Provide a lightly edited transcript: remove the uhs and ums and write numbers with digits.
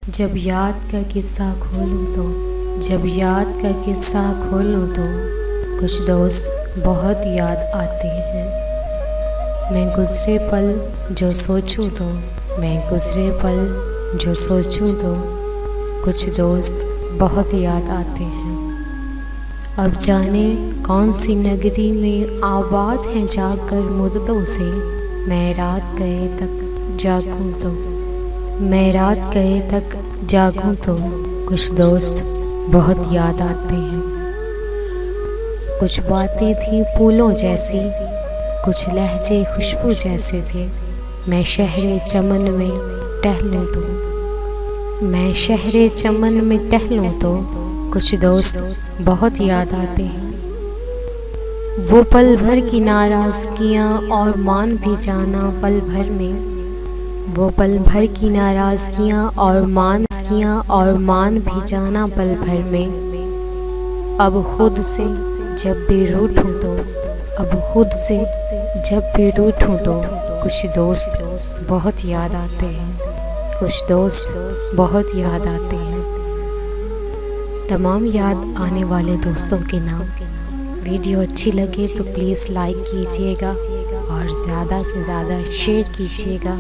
जब याद का किस्सा खोलूं तो जब याद का किस्सा खोलूं तो कुछ दोस्त बहुत याद आते हैं। मैं गुज़रे पल जो सोचूं तो मैं गुज़रे पल जो सोचूं तो कुछ दोस्त बहुत याद आते हैं। अब जाने कौन सी नगरी में आबाद हैं जाकर मुद्दों से, मैं रात गए तक जागूं तो मैं रात गए तक जागूं तो कुछ दोस्त बहुत याद आते हैं। कुछ बातें थी फूलों जैसी, कुछ लहजे खुशबू जैसे थे। मैं शहरे चमन में टहलूं तो मैं शहरे चमन में टहलूं तो कुछ दोस्त बहुत याद आते हैं। वो पल भर की नाराज़गियाँ और मान भी जाना पल भर में, वो पल भर की नाराज़गियाँ और मान भी जाना पल भर में। अब खुद से जब भी रूठूं तो अब खुद से जब भी रूठूं तो कुछ दोस्त बहुत याद आते हैं। कुछ दोस्त बहुत याद आते हैं। तमाम याद आने वाले दोस्तों के नाम। वीडियो अच्छी लगे तो प्लीज़ लाइक कीजिएगा और ज़्यादा से ज़्यादा शेयर कीजिएगा।